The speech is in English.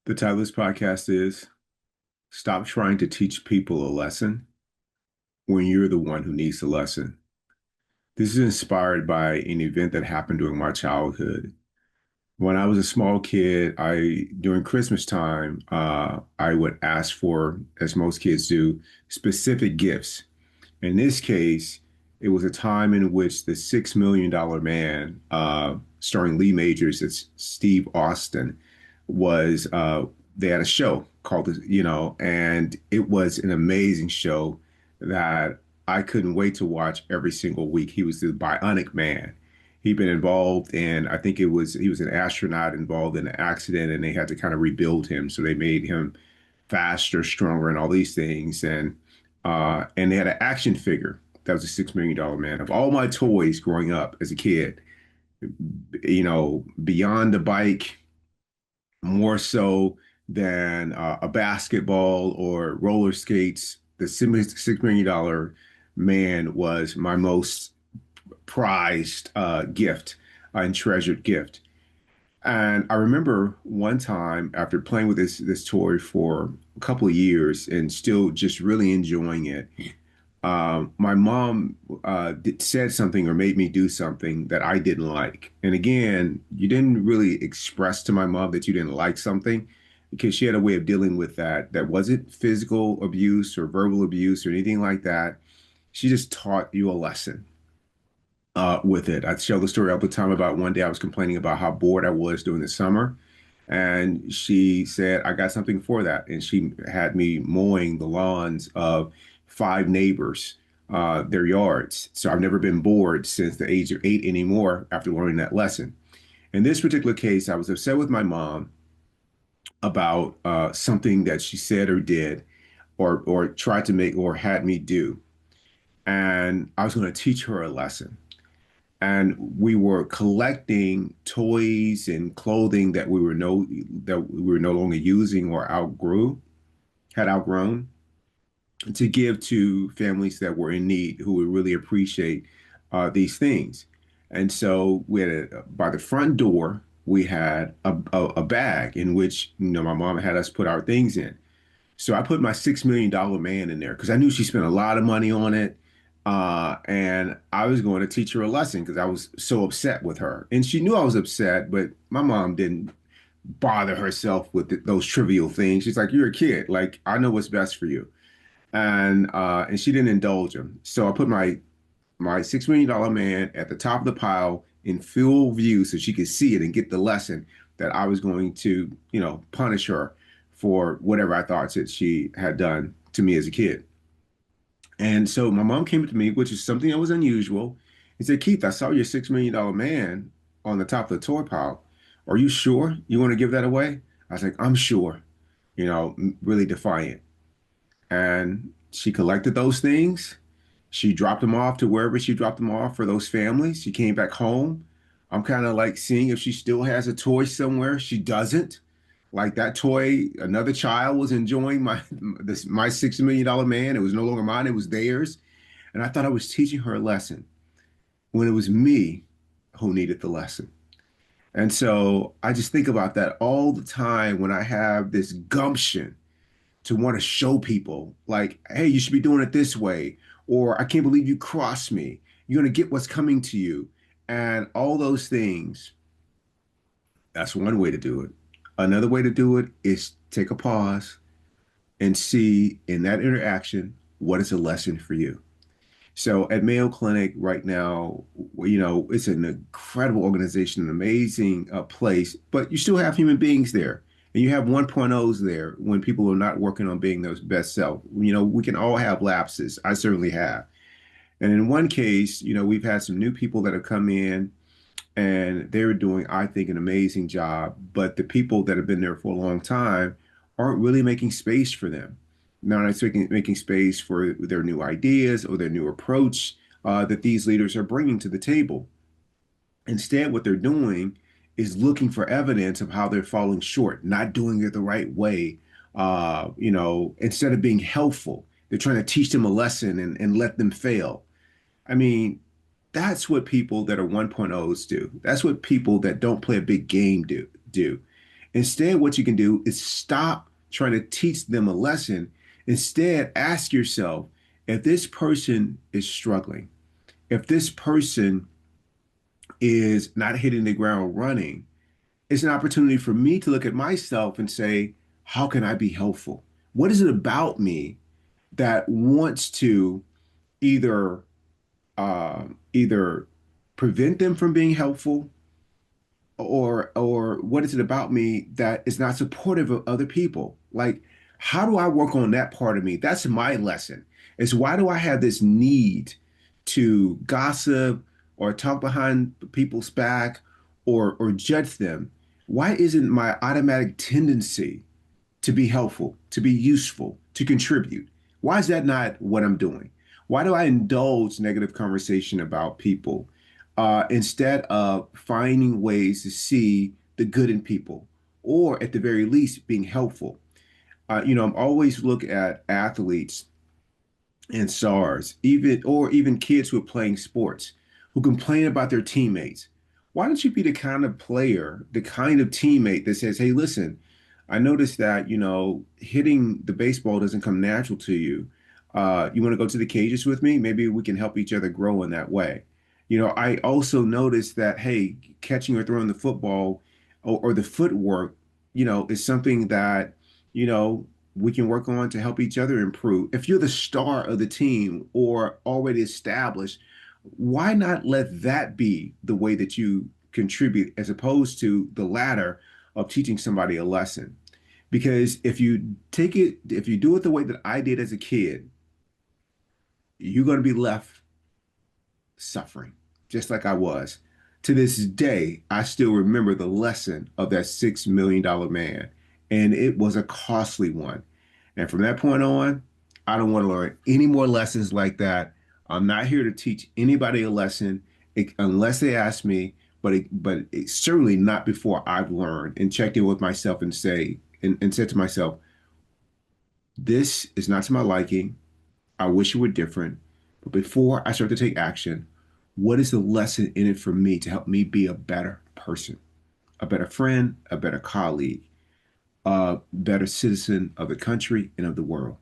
The title of this podcast is Stop Trying to Teach People a Lesson When You're the One Who Needs the Lesson. This is inspired by an event that happened during my childhood. When I was a small kid, during Christmas time, I would ask for, as most kids do, specific gifts. In this case, it was a time in which the $6 million man, starring Lee Majors as Steve Austin, was they had a show called, and it was an amazing show that I couldn't wait to watch every single week. He was the Bionic Man. He'd been involved in, I think he was an astronaut involved in an accident, and they had to kind of rebuild him. So they made him faster, stronger, and all these things. And they had an action figure that was a $6 million man. Of all my toys growing up as a kid, beyond the bike, more so than a basketball or roller skates, the $6 million man was my most prized gift and treasured gift. And I remember one time after playing with this toy for a couple of years and still just really enjoying it, my mom said something or made me do something that I didn't like. And again, you didn't really express to my mom that you didn't like something because she had a way of dealing with that that wasn't physical abuse or verbal abuse or anything like that. She just taught you a lesson with it. I tell the story all the time about one day I was complaining about how bored I was during the summer. And she said, I got something for that. And she had me mowing the lawns of five neighbors, their yards. So I've never been bored since the age of 8 anymore after learning that lesson. In this particular case, I was upset with my mom about something that she said or did or tried to make or had me do. And I was going to teach her a lesson. And we were collecting toys and clothing that we were no longer using or had outgrown to give to families that were in need who would really appreciate these things. And so by the front door, we had a bag in which, my mom had us put our things in. So I put my $6 million man in there because I knew she spent a lot of money on it. And I was going to teach her a lesson because I was so upset with her. And she knew I was upset, but my mom didn't bother herself with those trivial things. She's like, "You're a kid. Like, I know what's best for you." And she didn't indulge him. So I put my $6 million man at the top of the pile in full view so she could see it and get the lesson that I was going to, punish her for whatever I thought that she had done to me as a kid. And so my mom came to me, which is something that was unusual. He said, "Keith, I saw your $6 million man on the top of the toy pile. Are you sure you want to give that away?" I was like, "I'm sure," really defiant. And she collected those things. She dropped them off to wherever she dropped them off for those families. She came back home. I'm kind of like seeing if she still has a toy somewhere. She doesn't. Like that toy, another child was enjoying my $6 million man. It was no longer mine, it was theirs. And I thought I was teaching her a lesson when it was me who needed the lesson. And so I just think about that all the time when I have this gumption to want to show people, like, "Hey, you should be doing it this way," or "I can't believe you crossed me. You're going to get what's coming to you." And all those things, that's one way to do it. Another way to do it is take a pause and see in that interaction, what is a lesson for you? So at Mayo Clinic right now, it's an incredible organization, an amazing place, but you still have human beings there. And you have 1.0s there when people are not working on being their best self. We can all have lapses. I certainly have. And in one case, we've had some new people that have come in and they're doing, I think, an amazing job. But the people that have been there for a long time aren't really making space for them. They're not making space for their new ideas or their new approach that these leaders are bringing to the table. Instead, what they're doing is looking for evidence of how they're falling short, not doing it the right way. Instead of being helpful, they're trying to teach them a lesson and let them fail. I mean, that's what people that are 1.0s do. That's what people that don't play a big game do. Instead, what you can do is stop trying to teach them a lesson. Instead, ask yourself, if this person is struggling, if this person is not hitting the ground running, it's an opportunity for me to look at myself and say, how can I be helpful? What is it about me that wants to either either prevent them from being helpful, or what is it about me that is not supportive of other people? Like, how do I work on that part of me? That's my lesson. Is why do I have this need to gossip or talk behind people's back or judge them? Why isn't my automatic tendency to be helpful, to be useful, to contribute? Why is that not what I'm doing? Why do I indulge negative conversation about people instead of finding ways to see the good in people, or at the very least, being helpful? I'm always look at athletes and SARS, even kids who are playing sports, who complain about their teammates. Why don't you be the kind of player, the kind of teammate that says, "Hey, listen, I noticed that, hitting the baseball doesn't come natural to you. You want to go to the cages with me? Maybe we can help each other grow in that way." I also noticed that, hey, catching or throwing the football or the footwork, is something that, you know, we can work on to help each other improve. If you're the star of the team or already established, why not let that be the way that you contribute as opposed to the latter of teaching somebody a lesson? Because if you do it the way that I did as a kid, you're going to be left suffering, just like I was. To this day, I still remember the lesson of that $6 million man, and it was a costly one. And from that point on, I don't want to learn any more lessons like that. I'm not here to teach anybody a lesson unless they ask me, but it's certainly not before I've learned and checked in with myself and said to myself, this is not to my liking. I wish it were different. But before I start to take action, what is the lesson in it for me to help me be a better person, a better friend, a better colleague, a better citizen of the country and of the world?